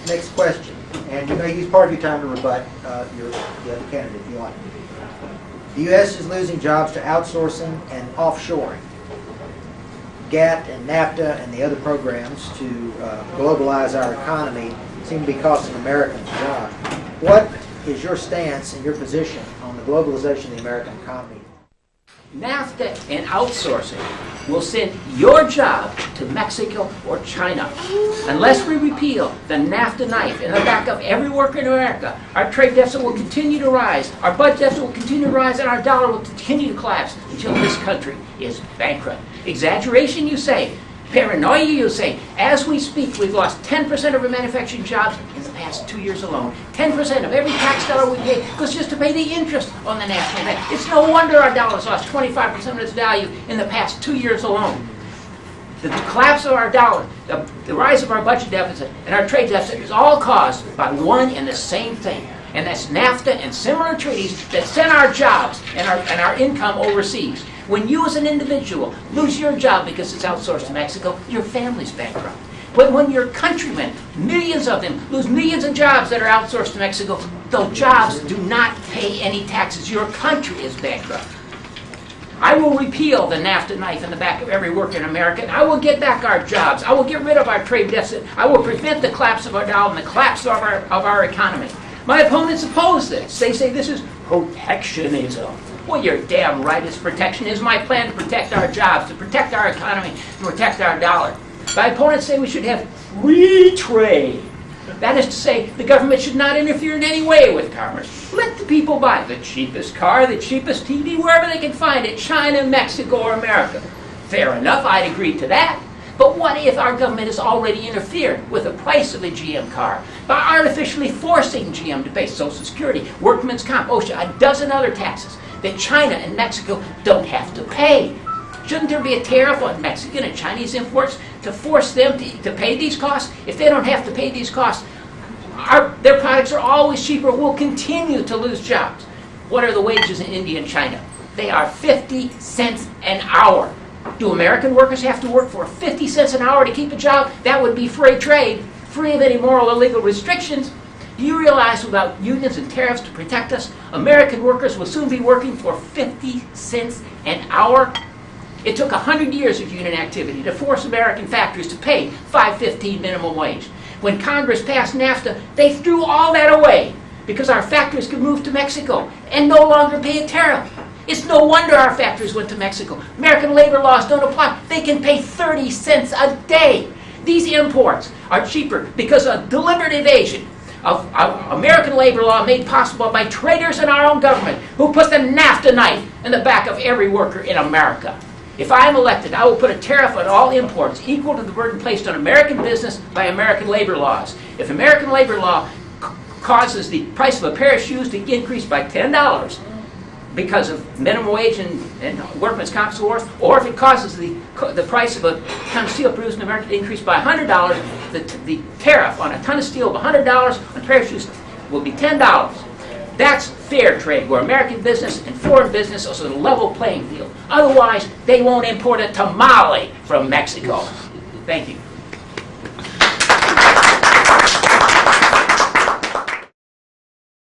Next question, and you may use part of your time to rebut the other candidate if you like. The U.S. is losing jobs to outsourcing and offshoring. GATT and Nafta and the other programs to globalize our economy seem to be costing Americans jobs. What is your stance and your position on the globalization of the American economy? NAFTA and outsourcing will send your job to Mexico or China. Unless we repeal the NAFTA knife in the back of every worker in America, our trade deficit will continue to rise, our budget deficit will continue to rise, and our dollar will continue to collapse until this country is bankrupt. Exaggeration, you say. Paranoia, you say. As we speak, we've lost 10% of our manufacturing jobs in the past 2 years alone. 10% of every tax dollar we pay goes just to pay the interest on the national debt. It's no wonder our dollar's lost 25% of its value in the past 2 years alone. The collapse of our dollar, the rise of our budget deficit, and our trade deficit is all caused by one and the same thing. And that's NAFTA and similar treaties that send our jobs and our income overseas. When you as an individual lose your job because it's outsourced to Mexico, your family's bankrupt. But when your countrymen, millions of them, lose millions of jobs that are outsourced to Mexico, those jobs do not pay any taxes. Your country is bankrupt. I will repeal the NAFTA knife in the back of every worker in America, and I will get back our jobs. I will get rid of our trade deficit. I will prevent the collapse of our dollar and the collapse of our economy. My opponents oppose this. They say this is protectionism. Well, you're damn right it's protectionism. My plan to protect our jobs, to protect our economy, to protect our dollar. My opponents say we should have free trade. That is to say, the government should not interfere in any way with commerce. Let the people buy the cheapest car, the cheapest TV, wherever they can find it, China, Mexico, or America. Fair enough, I'd agree to that. But what if our government has already interfered with the price of a GM car by artificially forcing GM to pay Social Security, Workmen's Comp, OSHA, a dozen other taxes that China and Mexico don't have to pay? Shouldn't there be a tariff on Mexican and Chinese imports to force them to pay these costs? If they don't have to pay these costs, their products are always cheaper. We'll continue to lose jobs. What are the wages in India and China? They are 50 cents an hour. Do American workers have to work for 50 cents an hour to keep a job? That would be free trade, free of any moral or legal restrictions. Do you realize without unions and tariffs to protect us, American workers will soon be working for 50 cents an hour? It took 100 years of union activity to force American factories to pay $5.15 minimum wage. When Congress passed NAFTA, they threw all that away because our factories could move to Mexico and no longer pay a tariff. It's no wonder our factories went to Mexico. American labor laws don't apply. They can pay 30 cents a day. These imports are cheaper because of deliberate evasion of American labor law made possible by traitors in our own government who put the NAFTA knife in the back of every worker in America. If I am elected, I will put a tariff on all imports equal to the burden placed on American business by American labor laws. If American labor law causes the price of a pair of shoes to increase by $10 because of minimum wage and workmen's comp and so forth, or if it causes the price of a ton of steel produced in America to increase by $100, the tariff on a ton of steel of $100 on a pair of shoes will be $10. That's fair trade, where American business and foreign business are on a level playing field. Otherwise, they won't import a tamale from Mexico. Thank you.